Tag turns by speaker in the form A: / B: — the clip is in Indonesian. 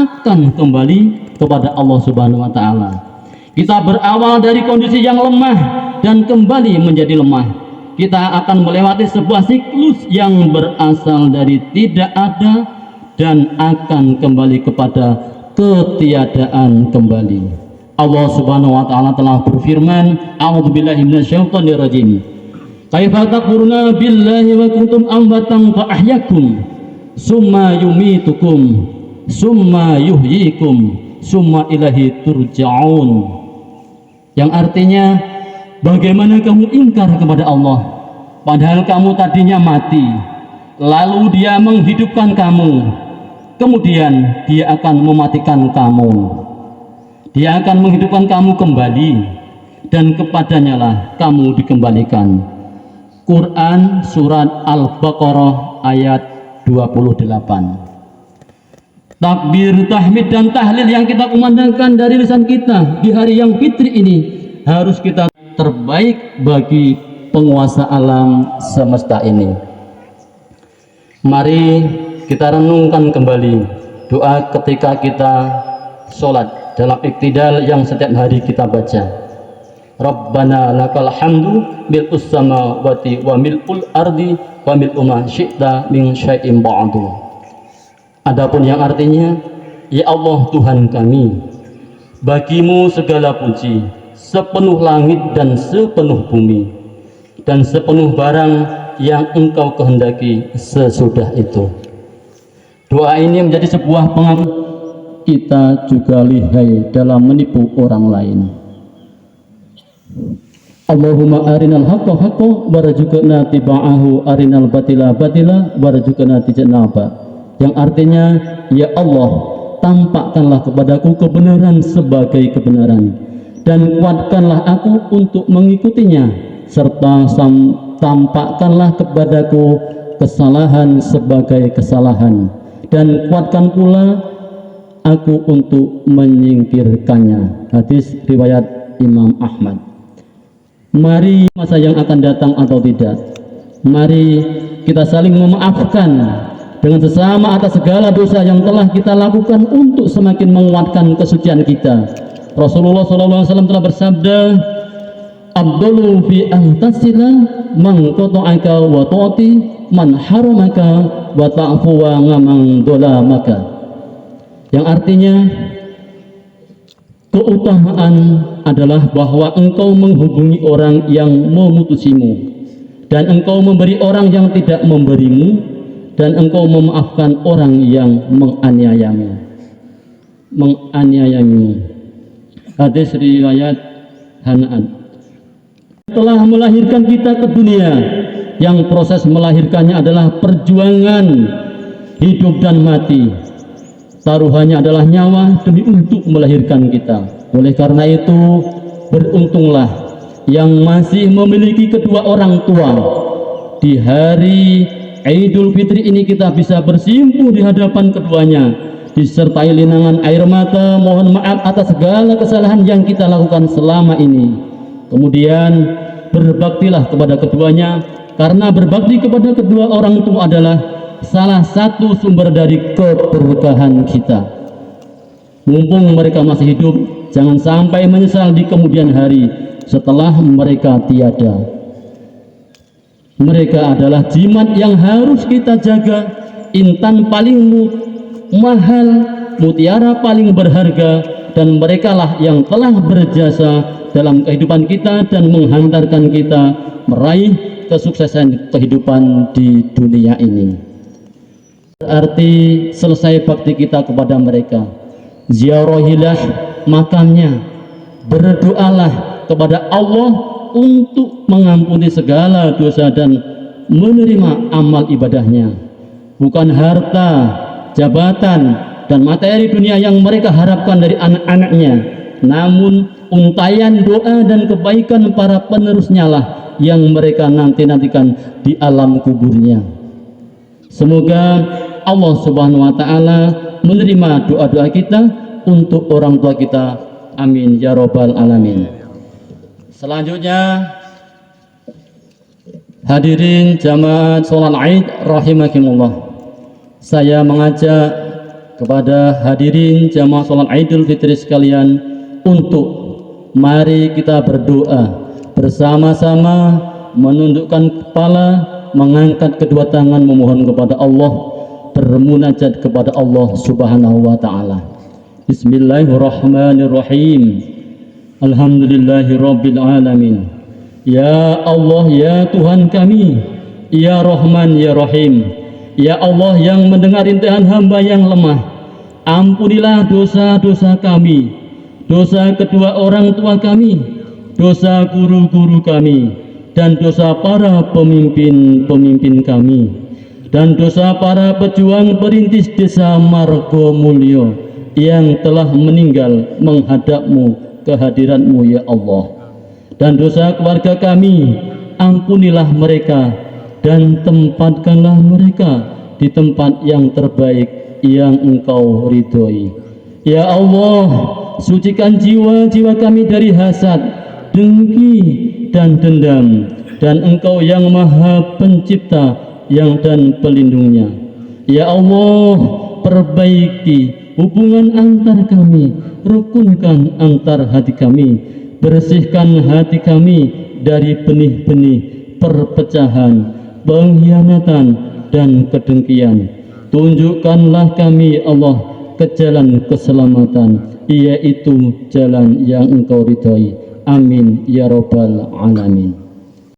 A: akan kembali kepada Allah Subhanahu wa taala. Kita berawal dari kondisi yang lemah dan kembali menjadi lemah. Kita akan melewati sebuah siklus yang berasal dari tidak ada dan akan kembali kepada ketiadaan kembali. Allah Subhanahu wa taala telah berfirman, a'udzubillahi minasyaitonirrajim. Kaifa takfuruna billahi wa kuntum amwatan fa ahyakum summa yumitukum summa yuhyikum summa ilahi turja'un. Yang artinya, bagaimana kamu ingkar kepada Allah padahal kamu tadinya mati, lalu Dia menghidupkan kamu, kemudian Dia akan mematikan kamu, Dia akan menghidupkan kamu kembali, dan kepadanya lah kamu dikembalikan. Quran surat Al-Baqarah ayat 28. Takbir, tahmid, dan tahlil yang kita kumandangkan dari lisan kita di hari yang fitri ini harus kita terbaik bagi penguasa alam semesta ini. Mari kita renungkan kembali doa ketika kita sholat dalam iktidal yang setiap hari kita baca. Rabbana lakal hamdu mil'us samawati wa mil'ul ardi wa mil'u ma syi'ta min syai'in ba'du. Adapun yang artinya, ya Allah Tuhan kami, bagimu segala puji sepenuh langit dan sepenuh bumi dan sepenuh barang yang engkau kehendaki sesudah itu. Doa ini menjadi sebuah pengakuan kita juga lihai dalam menipu orang lain. Allahumma arinal haqqa haqqa warzuqna tiba'ahu, arinal batila batila warzuqna tijtanaba. Yang artinya, ya Allah, tampakkanlah kepadaku kebenaran sebagai kebenaran dan kuatkanlah aku untuk mengikutinya, serta tampakkanlah kepadaku kesalahan sebagai kesalahan dan kuatkan pula aku untuk menyingkirkannya. Hadis riwayat Imam Ahmad. Mari masa yang akan datang atau tidak, mari kita saling memaafkan dengan sesama atas segala dosa yang telah kita lakukan untuk semakin menguatkan kesucian kita. Rasulullah SAW telah bersabda, Abdulu fi antasila man qata'aka wa ta'ati man haramaka wa ta'fu wa ngaman dolamaka. Yang artinya, keutamaan adalah bahwa engkau menghubungi orang yang memutusimu, dan engkau memberi orang yang tidak memberimu, dan engkau memaafkan orang yang menganiayamu. Hadis riwayat Hanaan. Telah melahirkan kita ke dunia, yang proses melahirkannya adalah perjuangan hidup dan mati. Taruhannya adalah nyawa demi untuk melahirkan kita. Oleh karena itu, beruntunglah yang masih memiliki kedua orang tua. Di hari Idul Fitri ini kita bisa bersimpuh di hadapan keduanya, disertai linangan air mata mohon maaf atas segala kesalahan yang kita lakukan selama ini. Kemudian berbaktilah kepada keduanya, karena berbakti kepada kedua orang tua adalah salah satu sumber dari keberkahan kita. Mumpung mereka masih hidup, jangan sampai menyesal di kemudian hari setelah mereka tiada. Mereka adalah jimat yang harus kita jaga, intan paling mahal, mutiara paling berharga, dan merekalah yang telah berjasa dalam kehidupan kita dan menghantarkan kita meraih kesuksesan kehidupan di dunia ini. Berarti selesai bakti kita kepada mereka, ziarahilah makamnya, berdoalah kepada Allah untuk mengampuni segala dosa dan menerima amal ibadahnya. Bukan harta, jabatan, dan materi dunia yang mereka harapkan dari anak-anaknya, namun untayan doa dan kebaikan para penerusnya lah yang mereka nantikan di alam kuburnya. Semoga Allah Subhanahu wa taala menerima doa-doa kita untuk orang tua kita. Amin ya rabbal alamin. Selanjutnya, hadirin jamaah sholat Id rahimakumullah, saya mengajak kepada hadirin jamaah salat Idul Fitri sekalian untuk mari kita berdoa bersama-sama, menundukkan kepala, mengangkat kedua tangan, memohon kepada Allah, bermunajat kepada Allah Subhanahu wa taala. Bismillahirrahmanirrahim. Alhamdulillahirabbil alamin. Ya Allah, ya Tuhan kami, ya Rahman, ya Rahim. Ya Allah yang mendengar rintihan hamba yang lemah, ampunilah dosa-dosa kami, dosa kedua orang tua kami, dosa guru-guru kami, dan dosa para pemimpin-pemimpin kami, dan dosa para pejuang perintis desa Margomulyo yang telah meninggal menghadapmu, kehadiratmu ya Allah. Dan dosa keluarga kami, ampunilah mereka dan tempatkanlah mereka di tempat yang terbaik yang Engkau ridhoi. Ya Allah, sucikan jiwa-jiwa kami dari hasad, dengki, dan dendam, dan Engkau yang Maha Pencipta yang dan pelindungnya. Ya Allah, perbaiki hubungan antar kami, rukunkan antar hati kami, bersihkan hati kami dari benih-benih perpecahan, pengkhianatan, dan kedengkian. Tunjukkanlah kami Allah ke jalan keselamatan, yaitu jalan yang Engkau ridhai. Amin ya rabbal alamin.